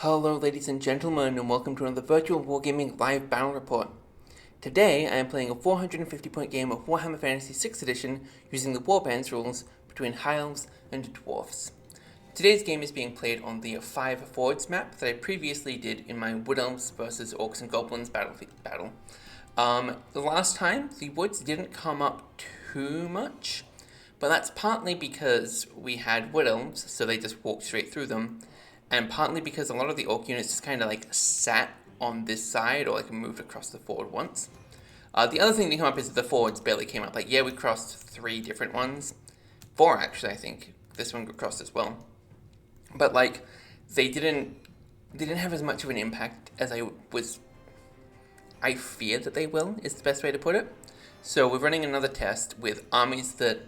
Hello ladies and gentlemen, and welcome to another Virtual Wargaming Live Battle Report. Today I am playing a 450 point game of Warhammer Fantasy 6th edition using the Warbands rules between High Elves and Dwarfs. Today's game is being played on the 5 forwards map that I previously did in my Wood Elves vs Orcs and Goblins battle. The last time the woods didn't come up too much, but that's partly because we had Wood Elves, so they just walked straight through them, and partly because a lot of the Orc units just kind of like sat on this side or like moved across the forward once. The other thing that came up is that the forwards barely came up. Like, yeah, we crossed 3 different ones. 4 actually, I think. This one got crossed as well. But like, they didn't have as much of an impact as I feared that they will, is the best way to put it. So we're running another test with armies that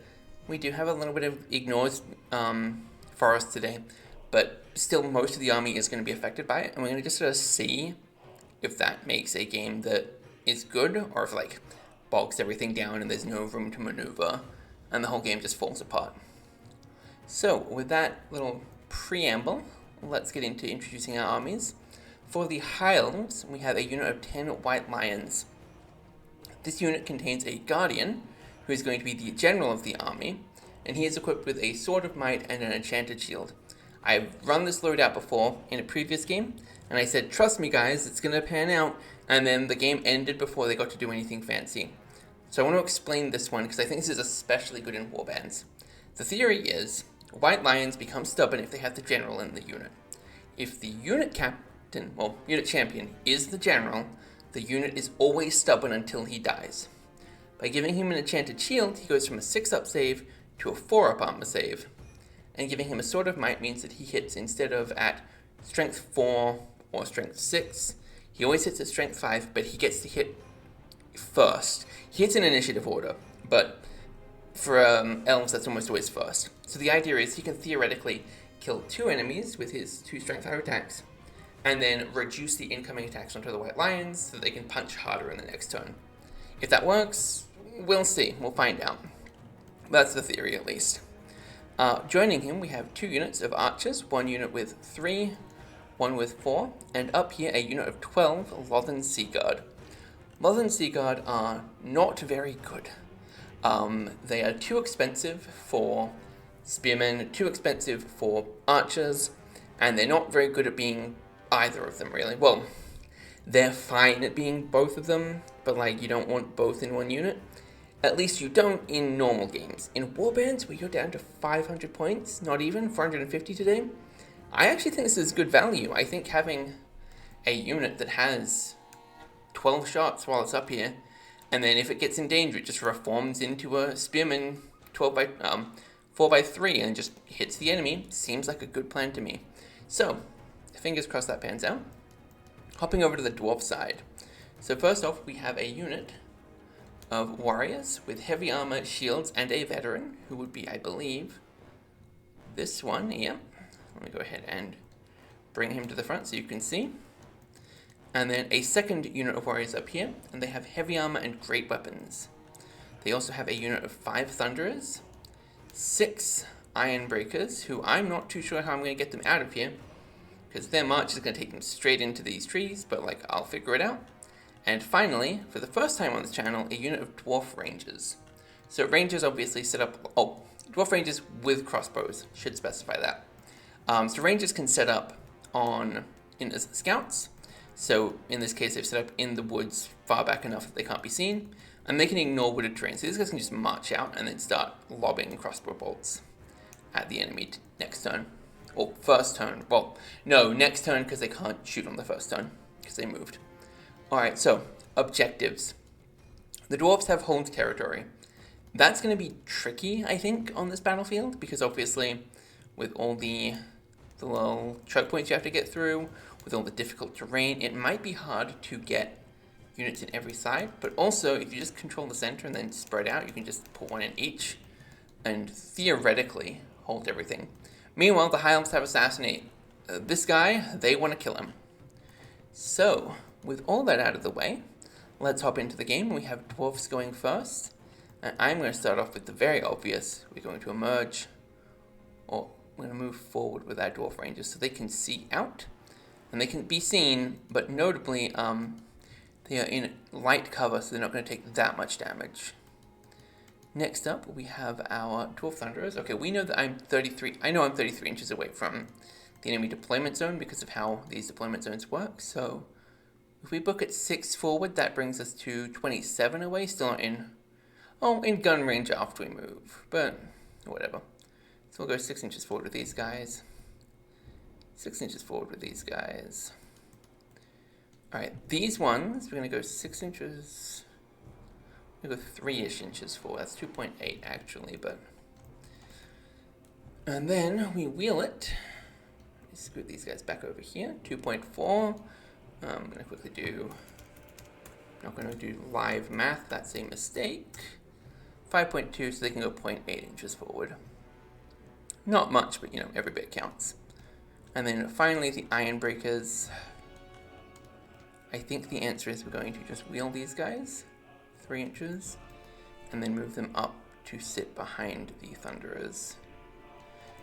we do have a little bit of ignored for us today. But still, most of the army is going to be affected by it, and we're going to just sort of see if that makes a game that is good, or if like bogs everything down and there's no room to maneuver, and the whole game just falls apart. So, with that little preamble, let's get into introducing our armies. For the High Elves, we have a unit of 10 White Lions. This unit contains a Guardian, who is going to be the general of the army, and he is equipped with a Sword of Might and an Enchanted Shield. I've run this loadout before in a previous game, and I said, trust me guys, it's going to pan out, and then the game ended before they got to do anything fancy. So I want to explain this one, because I think this is especially good in Warbands. The theory is, White Lions become stubborn if they have the general in the unit. If the unit captain, unit champion, is the general, the unit is always stubborn until he dies. By giving him an Enchanted Shield, he goes from a 6-up save to a 4-up armor save. And giving him a Sword of Might means that he hits instead of at Strength 4 or Strength 6. He always hits at Strength 5, but he gets to hit first. He hits in initiative order, but for elves, that's almost always first. So the idea is he can theoretically kill 2 enemies with his 2 Strength 5 attacks, and then reduce the incoming attacks onto the White Lions so that they can punch harder in the next turn. If that works, we'll see. We'll find out. That's the theory, at least. Joining him, we have 2 units of archers, 1 unit with 3, 1 with 4, and up here a unit of 12 Lothan Sea Guard. Lothan Sea Guard are not very good. They are too expensive for spearmen, too expensive for archers, and they're not very good at being either of them, really. Well, they're fine at being both of them, but like, you don't want both in one unit. At least you don't in normal games. In Warbands, where you're down to 500 points, not even 450 today, I actually think this is good value. I think having a unit that has 12 shots while it's up here, and then if it gets in danger, it just reforms into a spearman 4x3 and just hits the enemy, seems like a good plan to me. So, fingers crossed that pans out. Hopping over to the dwarf side. So first off, we have a unit of warriors with heavy armor, shields, and a veteran, who would be, I believe, this one here. Let me go ahead and bring him to the front so you can see. And then a second unit of warriors up here, and they have heavy armor and great weapons. They also have a unit of 5 thunderers, 6 iron breakers, who I'm not too sure how I'm going to get them out of here, because their march is going to take them straight into these trees, but like, I'll figure it out. And finally, for the first time on this channel, a unit of Dwarf Rangers. So Rangers obviously set up, Dwarf Rangers with crossbows, should specify that. So Rangers can set up as scouts. So in this case, they've set up in the woods far back enough that they can't be seen. And they can ignore wooded terrain. So these guys can just march out and then start lobbing crossbow bolts at the enemy next turn. Or first turn. Well, no, next turn, because they can't shoot on the first turn, because they moved. Alright, so, objectives. The dwarves have hold territory. That's going to be tricky, I think, on this battlefield, because obviously, with all the little choke points you have to get through, with all the difficult terrain, it might be hard to get units in every side, but also, if you just control the center and then spread out, you can just put one in each, and theoretically, hold everything. Meanwhile, the High Elves have assassinate this guy. They want to kill him. So, with all that out of the way, let's hop into the game. We have dwarfs going first, and I'm going to start off with the very obvious. We're going to emerge, or we're going to move forward with our dwarf rangers so they can see out. And they can be seen, but notably, they are in light cover, so they're not going to take that much damage. Next up, we have our Dwarf Thunderers. Okay, we know that I'm 33 inches away from the enemy deployment zone because of how these deployment zones work. So if we book at 6 forward, that brings us to 27 away, still not in gun range after we move, but whatever. So we'll go 6 inches forward with these guys. 6 inches forward with these guys. Alright, these ones, we're going to go 6 inches. We'll go 3-ish inches forward. That's 2.8 actually, but... And then we wheel it. Scoot these guys back over here. 2.4. I'm going to quickly do... Not going to do live math, that's a mistake. 5.2, so they can go 0.8 inches forward. Not much, but every bit counts. And then finally the Iron Breakers. I think the answer is we're going to just wheel these guys 3 inches and then move them up to sit behind the Thunderers.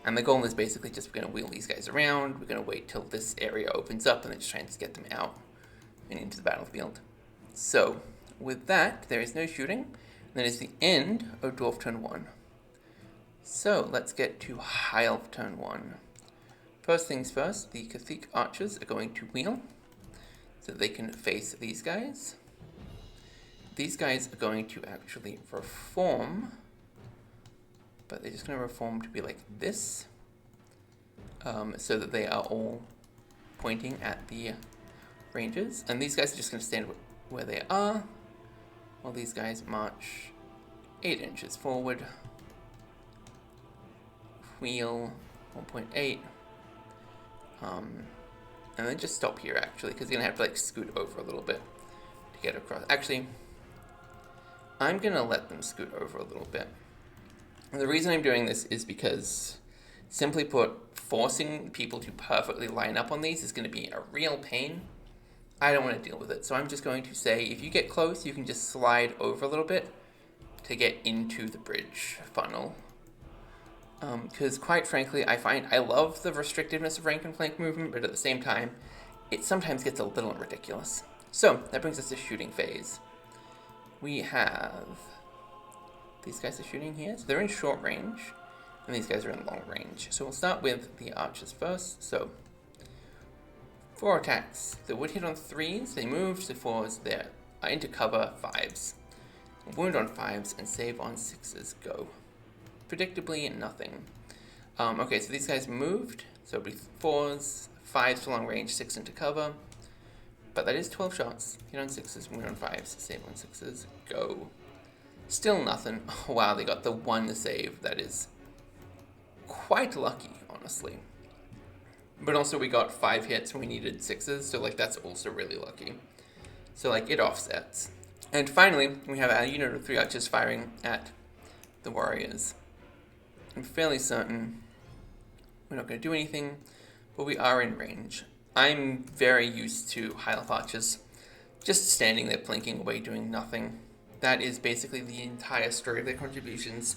And the goal is basically just we're going to wheel these guys around. We're going to wait till this area opens up and then just try and get them out and into the battlefield. So with that, there is no shooting. That is the end of Dwarf turn 1. So let's get to High Elf turn 1. First things first, the Catholic Archers are going to wheel so they can face these guys. These guys are going to actually reform, but they're just going to reform to be like this, so that they are all pointing at the Rangers. And these guys are just going to stand where they are, while these guys march 8 inches forward, wheel 1.8, and then just stop here actually, because you're going to have to scoot over a little bit to get across. Actually, I'm going to let them scoot over a little bit. And the reason I'm doing this is because, simply put, forcing people to perfectly line up on these is going to be a real pain. I don't want to deal with it, so I'm just going to say if you get close, you can just slide over a little bit to get into the bridge funnel. Because quite frankly, I find I love the restrictiveness of rank and flank movement, but at the same time, it sometimes gets a little ridiculous. So that brings us to shooting phase. We have these guys are shooting here, so they're in short range, and these guys are in long range. So we'll start with the archers first. So 4 attacks. They would hit on 3s, they move to 4s, they're into cover 5s. Wound on 5s and save on 6s. Go. Predictably, nothing. Okay, so these guys moved, so it'll be 4s, 5s for long range, 6 into cover. But that is 12 shots. Hit on 6s, wound on 5s, save on 6s. Go. Still nothing. Oh, wow, they got the 1 save. That is quite lucky, honestly. But also we got 5 hits and we needed 6s, so that's also really lucky. So it offsets. And finally, we have a unit of 3 archers firing at the warriors. I'm fairly certain we're not going to do anything, but we are in range. I'm very used to High Elf archers just standing there plinking away doing nothing. That is basically the entire story of their contributions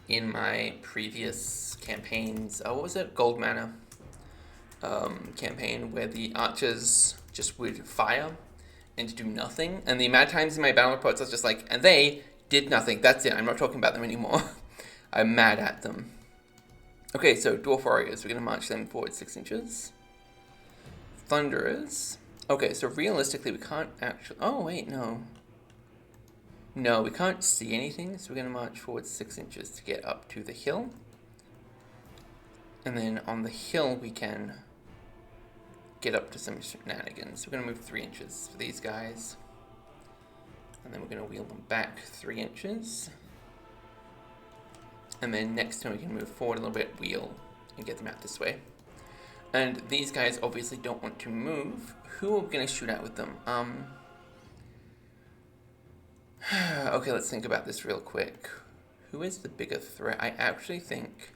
in my previous campaigns. What was it? Gold Manor campaign, where the archers just would fire and do nothing. And the amount of times in my battle reports I was just and they did nothing. That's it. I'm not talking about them anymore. I'm mad at them. Okay, so Dwarf Warriors. We're going to march them forward 6 inches. Thunderers. Okay, so realistically we can't actually... Oh, wait, no. No, we can't see anything, so we're going to march forward 6 inches to get up to the hill. And then on the hill we can get up to some shenanigans. We're going to move 3 inches for these guys. And then we're going to wheel them back 3 inches. And then next time we can move forward a little bit, wheel, and get them out this way. And these guys obviously don't want to move. Who are we going to shoot at with them? Okay, let's think about this real quick. Who is the bigger threat? I actually think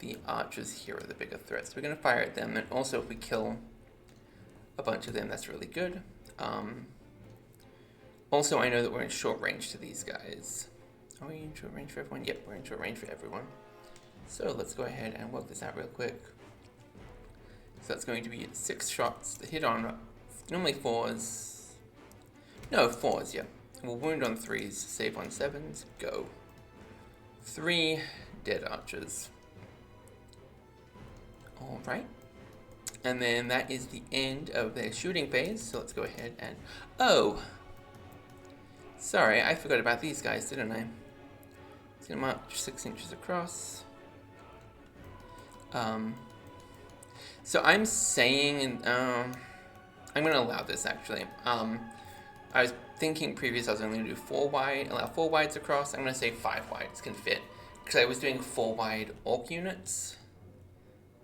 the archers here are the bigger threat. So we're going to fire at them. And also if we kill a bunch of them, that's really good. Also, I know that we're in short range to these guys. Are we in short range for everyone? Yep, we're in short range for everyone. So let's go ahead and work this out real quick. So that's going to be 6 shots to hit on, normally 4s. No, 4s, yeah. We'll wound on 3s, save on 7s, go. 3 dead archers. Alright. And then that is the end of their shooting phase, so let's go ahead and... Oh! Sorry, I forgot about these guys, didn't I? It's gonna march 6 inches across. So I'm saying, I'm gonna allow this actually. I was thinking previously I was only gonna do 4 wide, allow 4 wides across. I'm gonna say 5 wides can fit, because I was doing 4 wide orc units.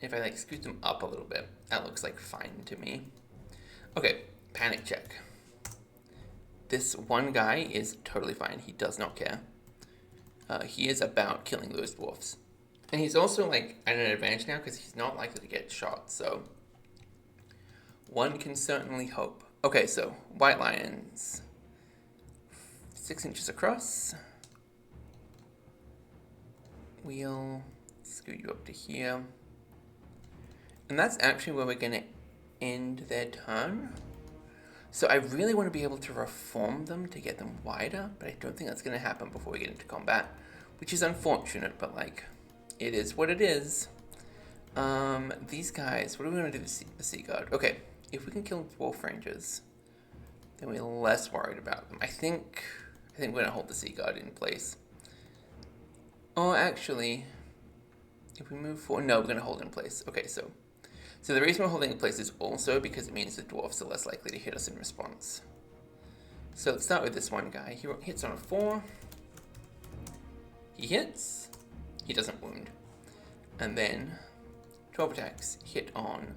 If I like scoot them up a little bit, that looks like fine to me. Okay, panic check. This one guy is totally fine. He does not care. He is about killing those dwarfs. And he's also like at an advantage now because he's not likely to get shot, so one can certainly hope. Okay, so white lions. 6 inches across. We'll scoot you up to here. And that's actually where we're gonna end their turn. So I really want to be able to reform them to get them wider, but I don't think that's gonna happen before we get into combat, which is unfortunate, but like, it is what it is. These guys, what are we gonna do with the Sea Guard? Okay, if we can kill Dwarf Rangers, then we're less worried about them. I think we're gonna hold the Sea Guard in place. Oh, actually, if we move forward, no, we're gonna hold in place. Okay, so the reason we're holding in place is also because it means the dwarfs are less likely to hit us in response. So let's start with this one guy. He hits on a 4. He hits. He doesn't wound. And then 12 attacks hit on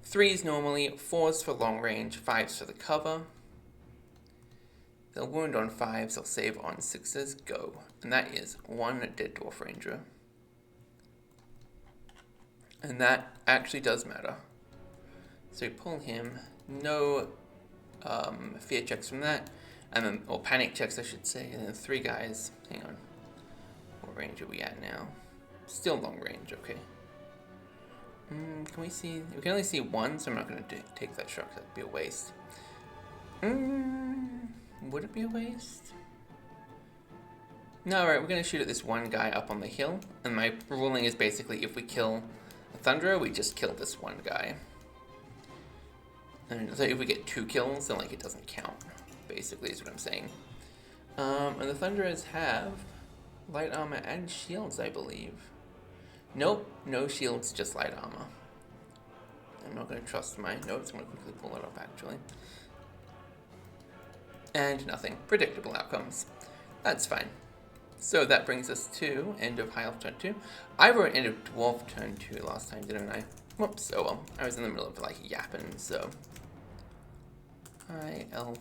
3s normally, 4s for long range, 5s for the cover. They'll wound on 5s, they'll save on 6s, go. And that is 1 dead dwarf ranger. And that actually does matter. So we pull him, no fear checks from that, and then, or panic checks I should say, and then 3 guys, hang on. What range are we at now? Still long range, okay. Can we see, we can only see 1, so I'm not going to take that shot, that'd be a waste. Would it be a waste? No, alright, we're going to shoot at this one guy up on the hill, and my ruling is basically if we kill a Thunderer, we just kill this one guy. And so if we get 2 kills, then like it doesn't count, basically is what I'm saying. And the Thunderers have light armor and shields, I believe. Nope, no shields, just light armor. I'm not going to trust my notes, I'm going to quickly pull it up actually. And nothing. Predictable outcomes. That's fine. So that brings us to end of High Elf turn 2. I wrote end of Dwarf turn 2 last time, didn't I? Whoops, oh well. I was in the middle of like yapping, so. High Elf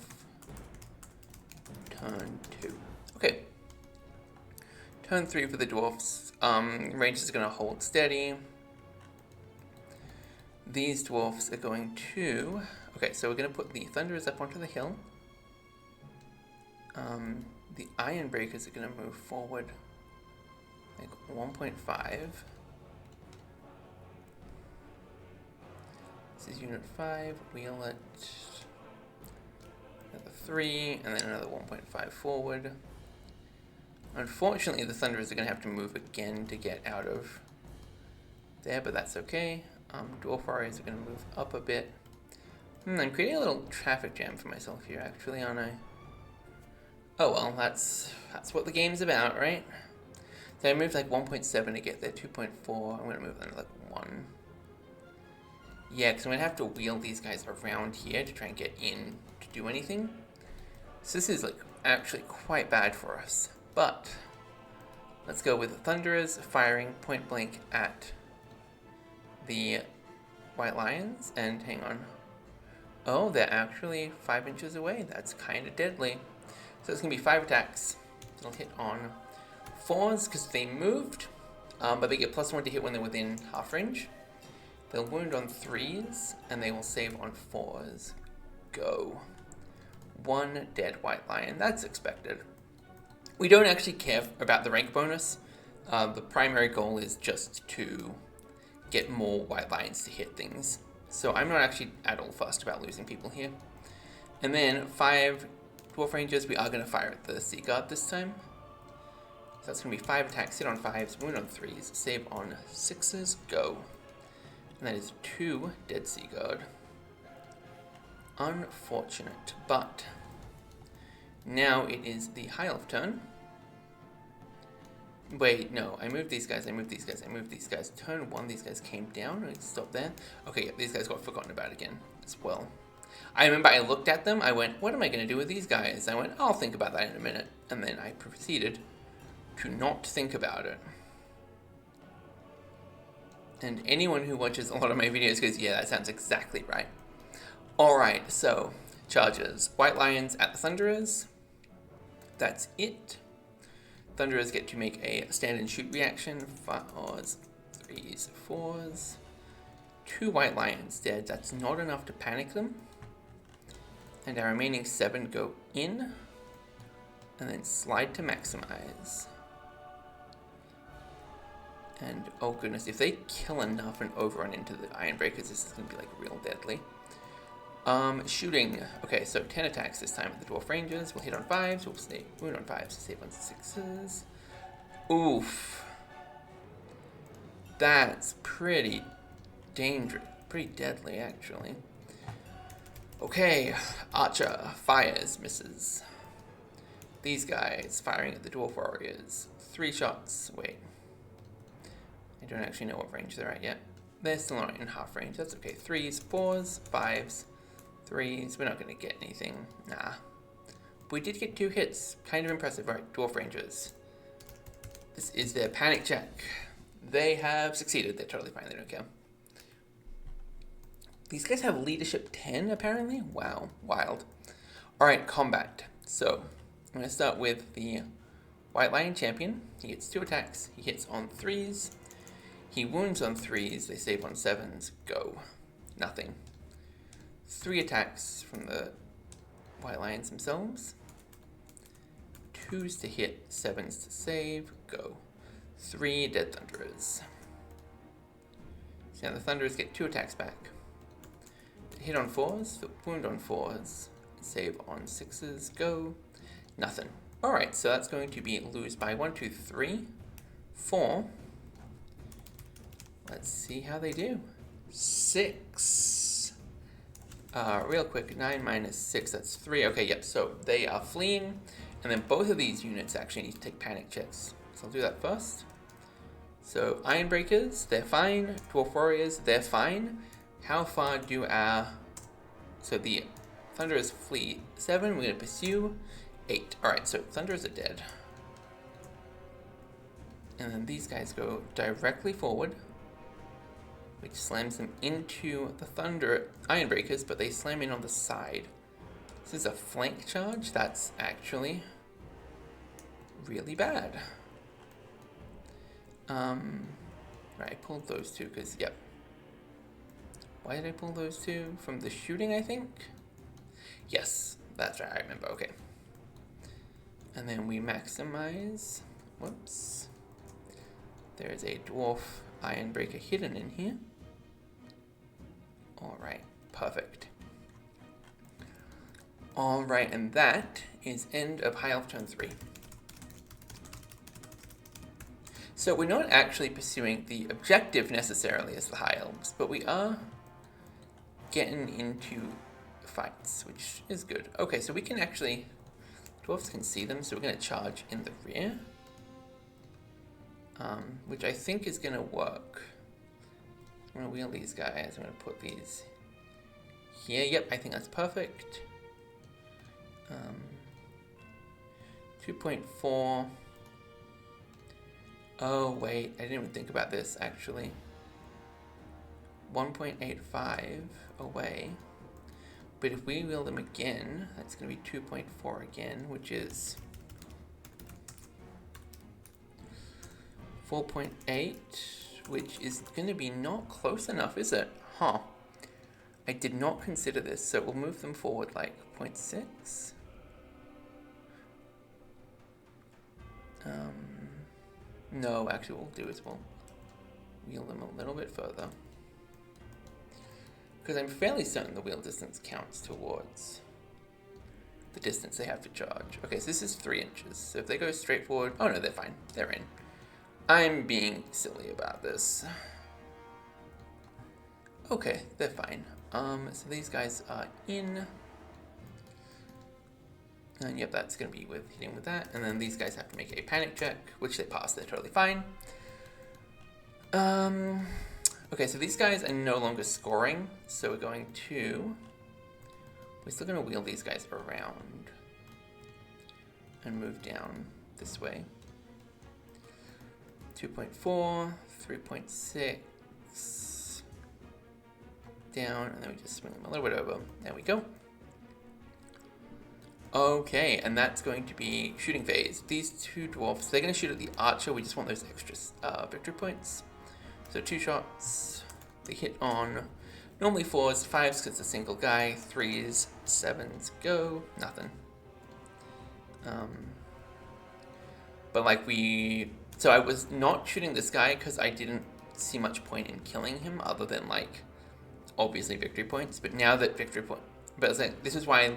turn 2. Okay. Turn 3 for the Dwarfs. Range is going to hold steady. These Dwarfs are going to... Okay, so we're going to put the Thunderers up onto the hill. The Iron Breakers are going to move forward like 1.5. This is unit 5. Wheel it another 3, and then another 1.5 forward. Unfortunately, the Thunderers are going to have to move again to get out of there, but that's okay. Dwarf Warriors are going to move up a bit. I'm creating a little traffic jam for myself here, actually, aren't I? Oh well, that's what the game's about, right? So I moved like 1.7 to get there, 2.4. I'm going to move another like 1. Yeah, because I'm going to have to wheel these guys around here to try and get in to do anything. So this is like actually quite bad for us. But let's go with the Thunderers firing point blank at the White Lions. And hang on. Oh, they're actually 5 inches away. That's kind of deadly. So it's going to be 5 attacks. It'll hit on 4s because they moved, but they get +1 to hit when they're within half range. They'll wound on 3s, and they will save on 4s. Go. 1 dead White Lion. That's expected. We don't actually care about the rank bonus. The primary goal is just to get more White Lions to hit things. So I'm not actually at all fussed about losing people here. And then 5 Dwarf Rangers, we are going to fire at the Sea Guard this time. So that's going to be 5 attacks, hit on 5s, wound on 3s, save on 6s, go. And that is 2 dead Sea Guard. Unfortunate, but now it is the High Elf turn. Wait, no, I moved these guys, I moved these guys, I moved these guys. Turn 1, these guys came down, and stop there. Okay, yeah, these guys got forgotten about again as well. I remember I looked at them, I went, what am I going to do with these guys? I went, I'll think about that in a minute. And then I proceeded to not think about it. And anyone who watches a lot of my videos goes, yeah, that sounds exactly right. Alright, so, charges. White Lions at the Thunderers. That's it. Thunderers get to make a stand and shoot reaction. 5s, 3s, 4s. 2 White Lions dead. That's not enough to panic them. And our remaining 7 go in. And then slide to maximize. And oh goodness, if they kill enough and overrun into the Ironbreakers, this is going to be like real deadly. Shooting. Okay, so 10 attacks this time with the Dwarf Rangers. We'll hit on 5s, we'll save, wound on 5s, save on 6s. Oof. That's pretty dangerous. Pretty deadly, actually. Okay, Archer fires, misses. These guys firing at the Dwarf Warriors. 3 shots. Wait. I don't actually know what range they're at yet. They're still not in half range. That's okay. 3s, 4s, 5s. 3s, we're not going to get anything. Nah. We did get 2 hits. Kind of impressive. Right, Dwarf Rangers. This is their panic check. They have succeeded. They're totally fine. They don't care. These guys have leadership 10, apparently. Wow. Wild. Alright, combat. So, I'm going to start with the White Lion Champion. He gets 2 attacks. He hits on 3s. He wounds on 3s. They save on 7s. Go. Nothing. 3 attacks from the White Lions themselves. 2s to hit, 7s to save, go. 3 dead Thunderers. So now the Thunderers get 2 attacks back. Hit on 4s, wound on 4s, save on 6s, go. Nothing. Alright, so that's going to be lose by 1, 2, 3, 4. Let's see how they do. 6. Real quick, 9 minus 6, that's 3. Okay, yep, so they are fleeing, and then both of these units actually need to take panic checks. So I'll do that first. So Ironbreakers, they're fine. Dwarf Warriors, they're fine. How far do our... So the Thunderers flee 7, we're going to pursue 8. Alright, so Thunderers are dead. And then these guys go directly forward, which slams them into the Ironbreakers, but they slam in on the side. This is a flank charge. That's actually really bad. Right, I pulled those 2 because, yep. Why did I pull those 2? From the shooting, I think? Yes, that's right, I remember, okay. And then we maximize. Whoops. There's a Dwarf Ironbreaker hidden in here. Alright, perfect. Alright, and that is end of High Elf turn 3. So we're not actually pursuing the objective necessarily as the High Elves, but we are getting into fights, which is good. Okay, so we can actually... Dwarves can see them, so we're going to charge in the rear. Which I think is going to work. I'm going to wheel these guys. I'm going to put these here. Yep, I think that's perfect. 2.4. Oh, wait. I didn't even think about this, actually. 1.85 away. But if we wheel them again, that's going to be 2.4 again, which is 4.8, which is going to be not close enough, is it? Huh. I did not consider this, so we'll move them forward like 0.6. No, actually what we'll do is we'll wheel them a little bit further. Because I'm fairly certain the wheel distance counts towards the distance they have to charge. Okay, so this is 3 inches. So if they go straight forward... Oh no, they're fine. They're in. I'm being silly about this. Okay, they're fine. So these guys are in. And yep, that's going to be with hitting with that. And then these guys have to make a panic check, which they pass. They're totally fine. Okay, so these guys are no longer scoring. So we're going to... We're still going to wheel these guys around. And move down this way. 2.4, 3.6. Down, and then we just swing them a little bit over. There we go. Okay, and that's going to be shooting phase. These 2 dwarfs, they're going to shoot at the archer. We just want those extra victory points. So 2 shots. They hit on normally 4s, 5s because it's a single guy, 3s, 7s, go. Nothing. But like so I was not shooting this guy because I didn't see much point in killing him other than like obviously victory points. But now that victory point, but it's like, this was why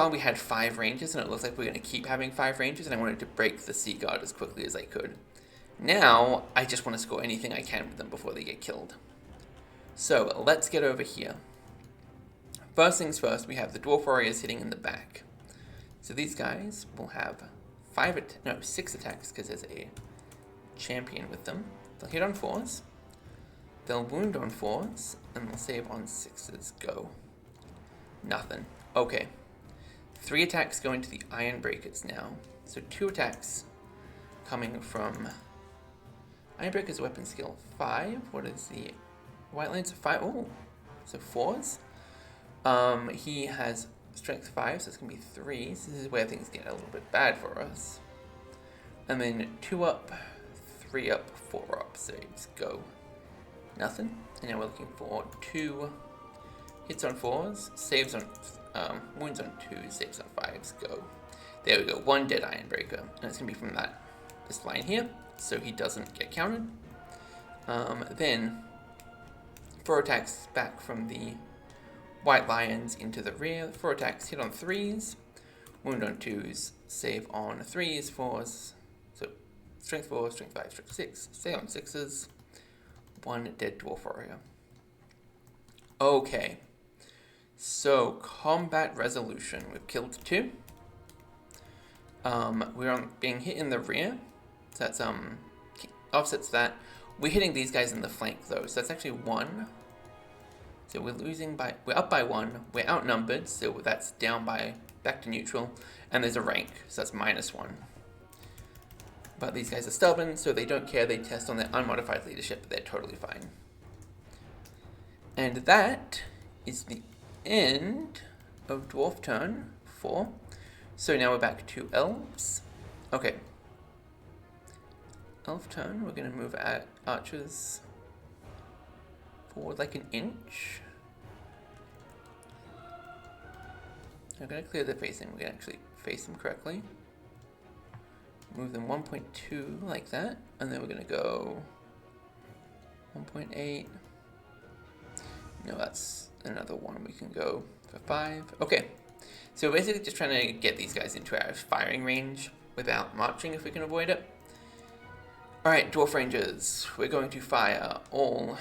we had 5 ranges, and it looks like we're going to keep having 5 ranges, and I wanted to break the Sea Guard as quickly as I could. Now, I just want to score anything I can with them before they get killed. So, let's get over here. First things first, we have the Dwarf Warriors hitting in the back. So these guys will have 6 attacks, because there's a champion with them. They'll hit on 4s. They'll wound on 4s, and they'll save on 6s. Go. Nothing. Okay. 3 attacks go into the Iron Breakers now. So 2 attacks coming from Iron Breakers weapon skill 5. What is the White Lance? 5. Oh, so 4s. He has strength 5, so it's going to be 3. So this is where things get a little bit bad for us. And then 2 up, 3 up, 4 up. Saves. Go. Nothing. And now we're looking for 2 hits on 4s, saves on wounds on 2s, saves on 5s. Go. There we go. 1 dead Iron Breaker, and it's gonna be from this line here, so he doesn't get counted. Then 4 attacks back from the White Lions into the rear. 4 attacks, hit on 3s, wound on 2s, save on 3s, 4s. So strength 4, strength 5, strength 6, save on 6s. 1 dead Dwarf Warrior. Okay. So, combat resolution. We've killed 2. We're being hit in the rear. So that's offsets that. We're hitting these guys in the flank though. So that's actually 1. So we're up by 1. We're outnumbered, so that's back to neutral. And there's a rank, so that's -1. But these guys are stubborn, so they don't care. They test on their unmodified leadership, but they're totally fine. And that is the end of Dwarf turn 4. So now we're back to Elves. Okay. Elf turn, we're going to move at archers forward like an inch. I'm going to clear their facing. We're going to actually face them correctly. Move them 1.2 like that, and then we're going to go 1.8. No, that's another one. We can go for 5. Okay, so we're basically just trying to get these guys into our firing range without marching if we can avoid it. Alright, Dwarf Rangers. We're going to fire all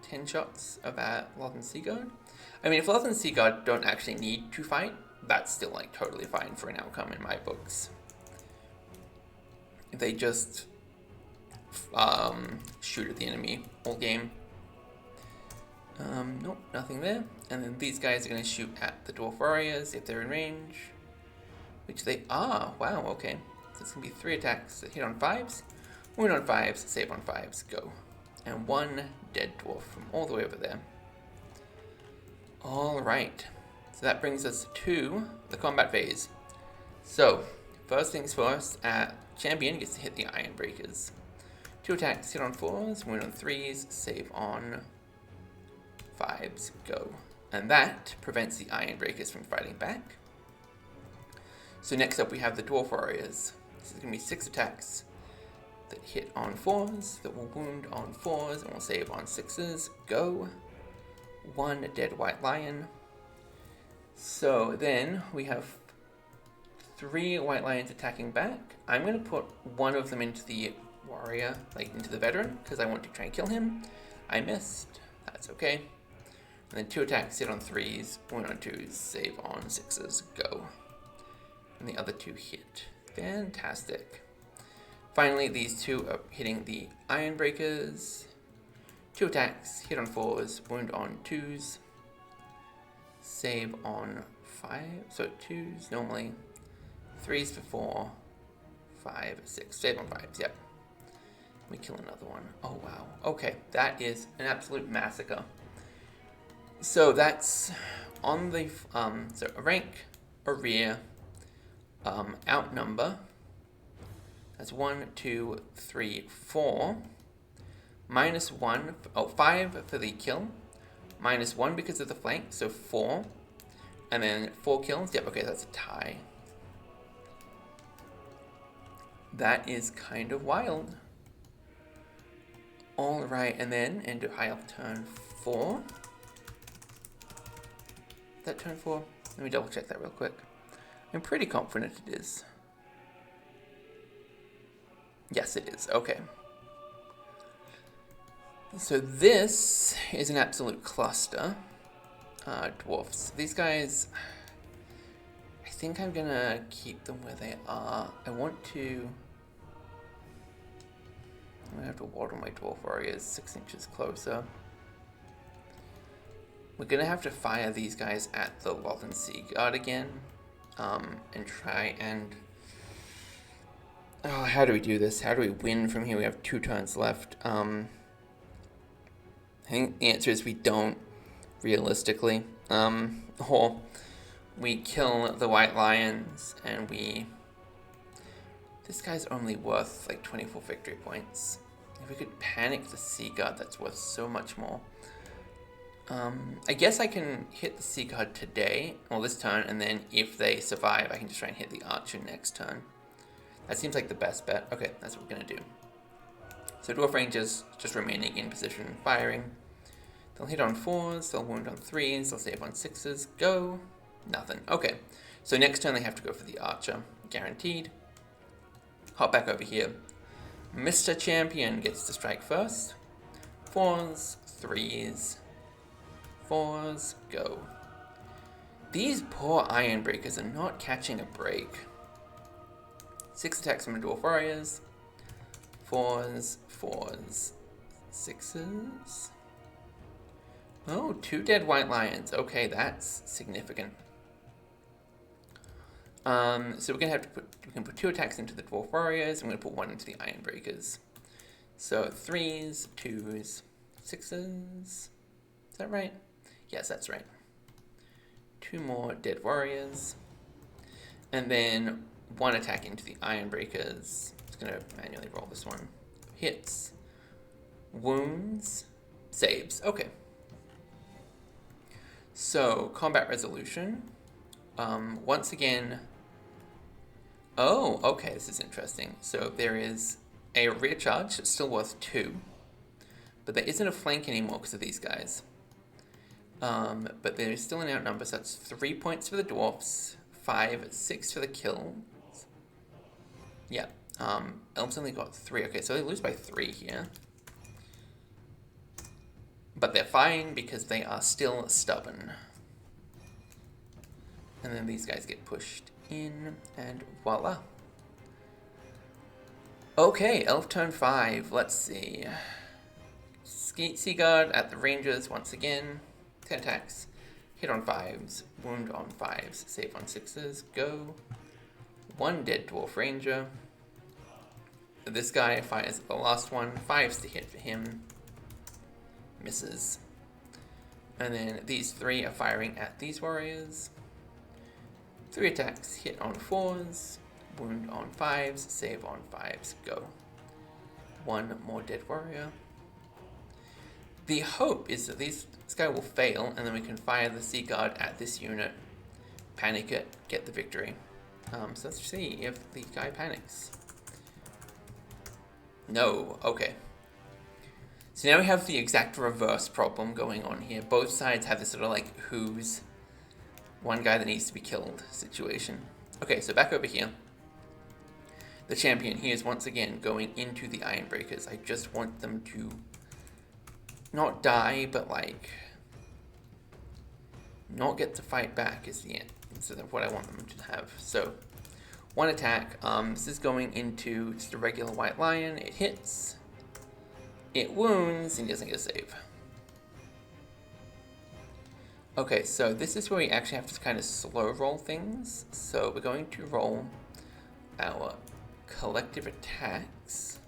10 shots of our Lothern Sea Guard. I mean, if Lothern Sea Guard don't actually need to fight, that's still like totally fine for an outcome in my books. If they just shoot at the enemy all game. Nope, nothing there. And then these guys are going to shoot at the Dwarf Warriors if they're in range. Which they are. Wow, okay. So it's going to be 3 attacks that hit on 5s, wound on 5s, save on 5s, go. And 1 dead dwarf from all the way over there. Alright. So that brings us to the combat phase. So, first things first, champion gets to hit the Iron Breakers. 2 attacks, hit on 4s, wound on 3s, save on 5s, go. And that prevents the Iron Breakers from fighting back. So next up we have the Dwarf Warriors. This is going to be 6 attacks that hit on 4s, that will wound on 4s, and will save on 6s, go. 1 dead white lion. So then we have 3 white lions attacking back. I'm going to put one of them into the warrior, like into the veteran, because I want to try and kill him. I missed. That's okay. And then 2 attacks, hit on 3s, wound on 2s, save on 6s, go. And the other 2 hit. Fantastic. Finally, these 2 are hitting the iron breakers. 2 attacks, hit on 4s, wound on 2s, save on 5. So 2s normally, 3s for 4, 5, 6, save on 5s, yep. We kill another one. Oh wow. Okay, that is an absolute massacre. So that's on the, so a rank, a rear, outnumber. That's 1, 2, 3, 4. -1, 5 for the kill. -1 because of the flank, so 4. And then 4 kills. Yep, okay, that's a tie. That is kind of wild. Alright, and then into high elf turn 4. Is that turn 4? Let me double check that real quick. I'm pretty confident it is. Yes, it is. Okay. So this is an absolute cluster. Dwarfs. These guys, I think I'm gonna keep them where they are. I'm gonna have to water my dwarf warriors 6 inches closer. We're gonna have to fire these guys at the Loth and Sea Guard again, and try and... Oh, how do we do this? How do we win from here? We have 2 turns left. I think the answer is we don't, realistically. Or we kill the white lions and we... This guy's only worth like 24 victory points. If we could panic the Sea Guard, that's worth so much more. I guess I can hit the Sea Guard today, or this turn, and then if they survive, I can just try and hit the Archer next turn. That seems like the best bet. Okay, that's what we're gonna do. So Dwarf Rangers just remaining in position, firing. They'll hit on 4s, they'll wound on 3s, they'll save on 6s. Go. Nothing. Okay, so next turn they have to go for the Archer. Guaranteed. Hop back over here. Mr. Champion gets to strike first. 4s, 3s, 4s, go. These poor Iron Breakers are not catching a break. 6 attacks from the Dwarf Warriors. 4s, 4s, 6s. Oh, 2 dead white lions. Okay, that's significant. So we're gonna have to we can put 2 attacks into the Dwarf Warriors. I'm gonna put 1 into the Iron Breakers. So 3s, 2s, 6s. Is that right? Yes, that's right. 2 more dead warriors. And then 1 attack into the Iron Breakers. Just gonna manually roll this one. Hits. Wounds. Saves. Okay. So, combat resolution. Once again... Oh, okay, this is interesting. So there is a rear charge, it's still worth 2. But there isn't a flank anymore because of these guys. But there is still an outnumber, so that's 3 points for the dwarfs, 5, 6 for the kills. Yeah, elves only got 3. Okay, so they lose by 3 here. But they're fine because they are still stubborn. And then these guys get pushed in, and voila. Okay, elf turn 5. Let's see. Sea Guard at the Rangers once again. 10 attacks. Hit on 5s. Wound on 5s. Save on 6s. Go. 1 dead Dwarf Ranger. This guy fires at the last one. 5s to hit for him. Misses. And then these 3 are firing at these warriors. 3 attacks, hit on 4s, wound on 5s, save on 5s, go. 1 more dead warrior. The hope is that this guy will fail, and then we can fire the Sea Guard at this unit, panic it, get the victory. So let's see if the guy panics. No, okay. So now we have the exact reverse problem going on here. Both sides have this sort of like who's one guy that needs to be killed situation. Okay, so back over here. The champion, he is once again going into the Ironbreakers. I just want them to not die, but like not get to fight back is the end. Instead of what I want them to have. So one attack. This is going into just a regular white lion. It hits. It wounds, and he doesn't get a save. Okay, so this is where we actually have to kind of slow roll things. So we're going to roll our collective attacks.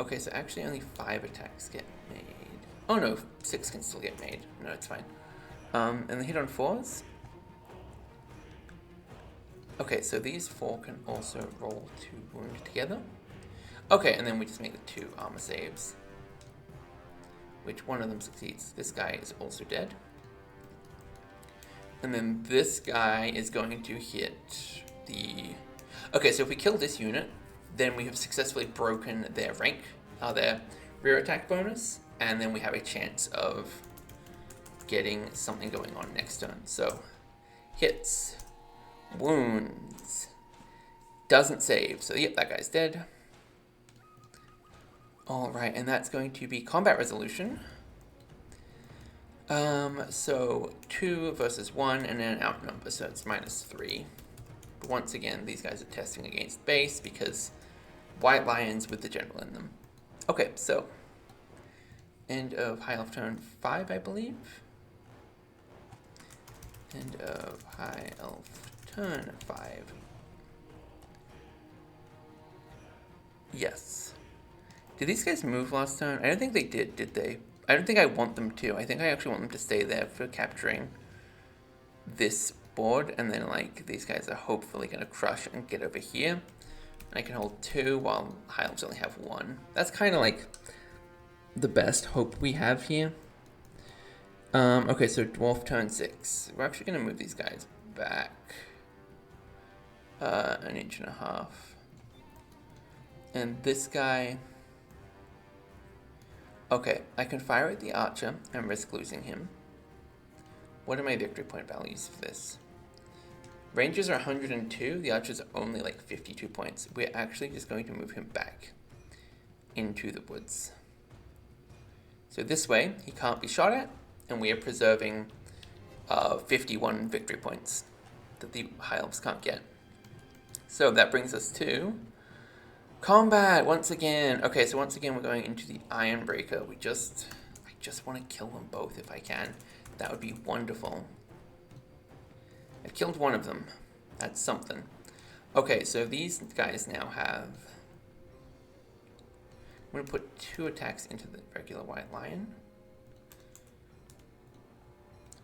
Okay, so actually only 5 attacks get made. Oh no, 6 can still get made. No, it's fine. And the hit on 4s. Okay, so these 4 can also roll to wound together. Okay, and then we just make the 2 armor saves, which one of them succeeds. This guy is also dead. And then this guy is going to hit the... Okay, so if we kill this unit, then we have successfully broken their rank, their rear attack bonus, and then we have a chance of getting something going on next turn. So, hits, wounds, doesn't save. So, yep, that guy's dead. Alright, and that's going to be combat resolution. So 2 versus 1, and then an outnumber, so it's -3. But once again, these guys are testing against base because white lions with the general in them. Okay, so end of High Elf turn 5, I believe. End of High Elf turn 5. Yes. Did these guys move last turn? I don't think they did they? I don't think I want them to. I think I actually want them to stay there for capturing this board, and then like these guys are hopefully going to crush and get over here. And I can hold 2 while High Elves only have 1. That's kind of like the best hope we have here. Okay, so Dwarf turn 6. We're actually going to move these guys back 1.5 inches. And this guy... Okay, I can fire at the archer and risk losing him. What are my victory point values for this? Rangers are 102, the archers are only like 52 points. We're actually just going to move him back into the woods. So this way, he can't be shot at, and we are preserving 51 victory points that the High Elves can't get. So that brings us to... combat, once again. Okay, so once again, we're going into the Ironbreaker. I just want to kill them both if I can. That would be wonderful. I've killed one of them. That's something. Okay, so these guys now have... I'm going to put 2 attacks into the regular white lion.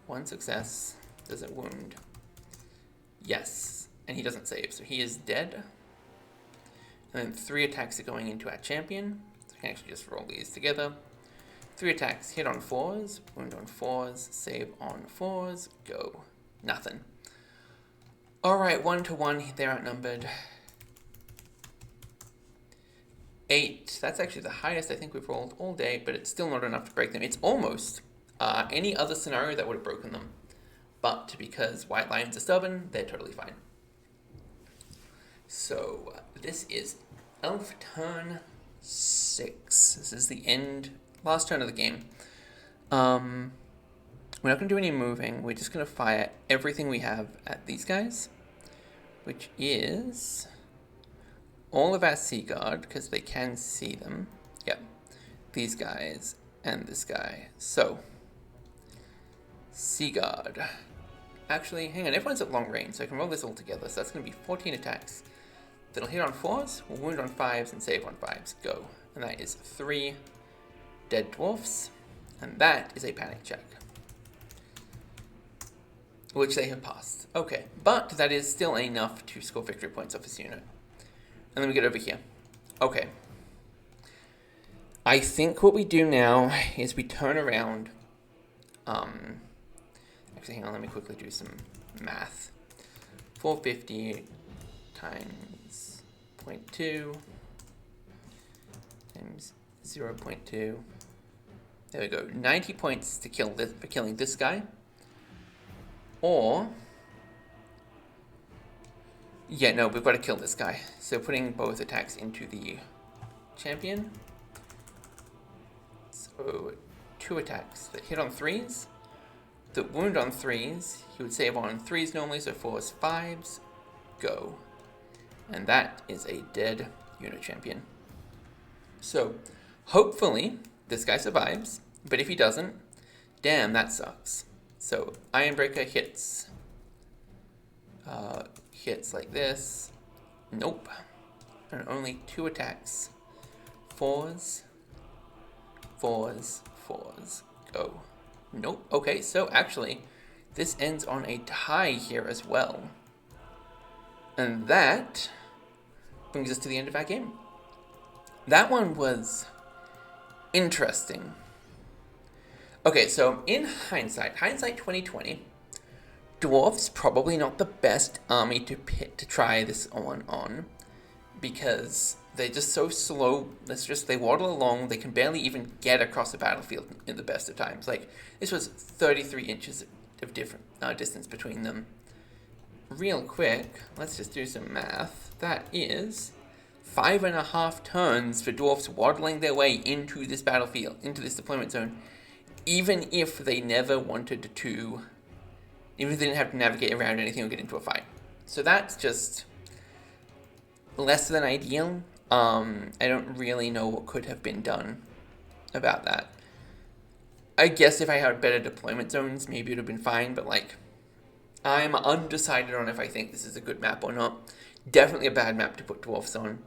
1 success. Does it wound? Yes. And he doesn't save, so he is dead. And then 3 attacks are going into our champion. So we can actually just roll these together. 3 attacks, hit on 4s, wound on 4s, save on 4s, go. Nothing. Alright, 1 to 1, they're outnumbered. 8, that's actually the highest I think we've rolled all day, but it's still not enough to break them. It's almost any other scenario that would have broken them. But because white lions are stubborn, they're totally fine. So, this is Elf turn 6. This is the end, last turn of the game. We're not going to do any moving. We're just going to fire everything we have at these guys, which is all of our Sea Guard, because they can see them. Yep, these guys and this guy. So, Sea Guard. Actually, hang on, everyone's at long range, so I can roll this all together. So that's going to be 14 attacks. That'll hit on 4s, will wound on 5s, and save on 5s. Go. And that is 3 dead dwarfs. And that is a panic check, which they have passed. Okay, but that is still enough to score victory points off this unit. And then we get over here. Okay. I think what we do now is we turn around. Actually, hang on, let me quickly do some math. 450 times 0.2 times 0.2. There we go. 90 points to kill this for killing this guy. Or yeah, no, we've got to kill this guy. So putting both attacks into the champion. So 2 attacks that hit on 3s. The wound on 3s, he would save on 3s normally, so 4s, 5s, go. And that is a dead unit champion. So hopefully this guy survives, but if he doesn't, damn, that sucks. So Ironbreaker hits. Hits like this. Nope. And only 2 attacks. 4s, 4s, 4s, go. Nope. Okay, so actually, this ends on a tie here as well. And that brings us to the end of our game. That one was interesting. Okay, so in hindsight 2020, Dwarfs probably not the best army to try this one on, because they're just so slow. They waddle along. They can barely even get across the battlefield in the best of times. Like, this was 33 inches of different distance between them. Real quick, let's just do some math. That is 5.5 turns for dwarfs waddling their way into this battlefield, into this deployment zone, even if they never wanted to, even if they didn't have to navigate around anything or get into a fight. So that's just less than ideal. I don't really know what could have been done about that. I guess if I had better deployment zones, maybe it would have been fine, but like, I'm undecided on if I think this is a good map or not. Definitely a bad map to put dwarfs on.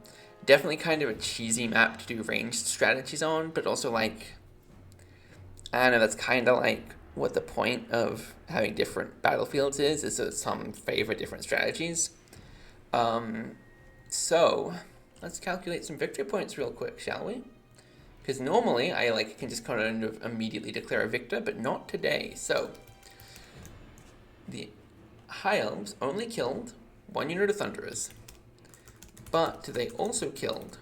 Definitely kind of a cheesy map to do ranged strategies on, but also like, I don't know, that's kind of like what the point of having different battlefields is that some favor different strategies. So let's calculate some victory points real quick, shall we? Because normally I can just kind of immediately declare a victor, but not today. So the High Elves only killed 1 unit of Thunderers, but they also killed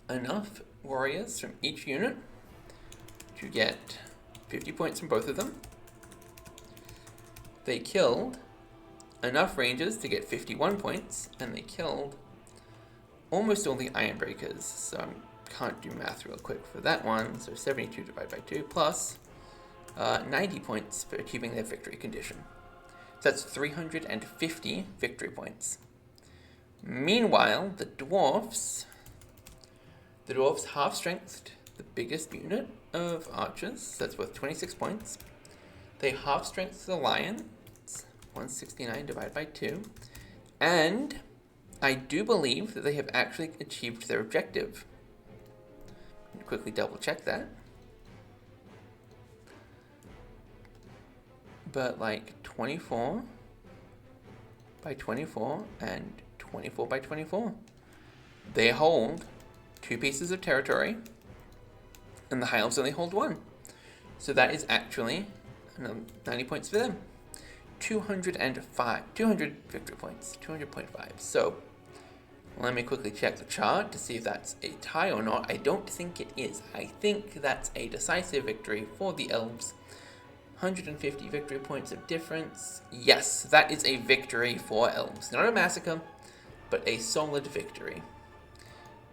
enough warriors from each unit to get 50 points from both of them. They killed enough Rangers to get 51 points, and they killed almost all the Ironbreakers. So I can't do math real quick for that one. So 72 divided by 2 plus 90 points for achieving their victory condition. So that's 350 victory points. Meanwhile, the dwarfs half-strengthed the biggest unit of archers. So that's worth 26 points. They half-strengthed the lions, 169 divided by 2. And I do believe that they have actually achieved their objective. Quickly double check that. But like 24 by 24 and 24 by 24. They hold 2 pieces of territory, and the High Elves only hold 1. So that is actually 90 points for them. 200 victory points, 200.5. So let me quickly check the chart to see if that's a tie or not. I don't think it is. I think that's a decisive victory for the Elves. 150 victory points of difference. Yes, that is a victory for Elves. Not a massacre, but a solid victory.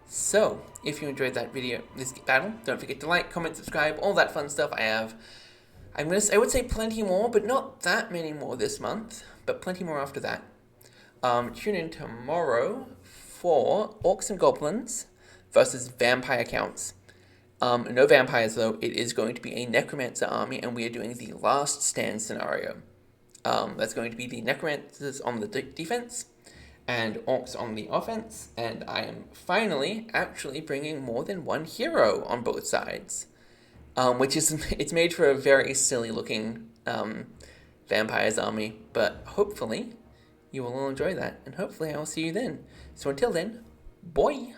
So, if you enjoyed that video, this battle, don't forget to like, comment, subscribe, all that fun stuff. I would say plenty more, but not that many more this month, but plenty more after that. Tune in tomorrow for Orcs and Goblins versus Vampire Counts. No vampires though. It is going to be a Necromancer army, and we are doing the last stand scenario. That's going to be the Necromancers on the defense and Orcs on the offense, and I am finally actually bringing more than one hero on both sides, which is, it's made for a very silly looking vampires army, but hopefully you will all enjoy that, and hopefully I will see you then. So until then, boy!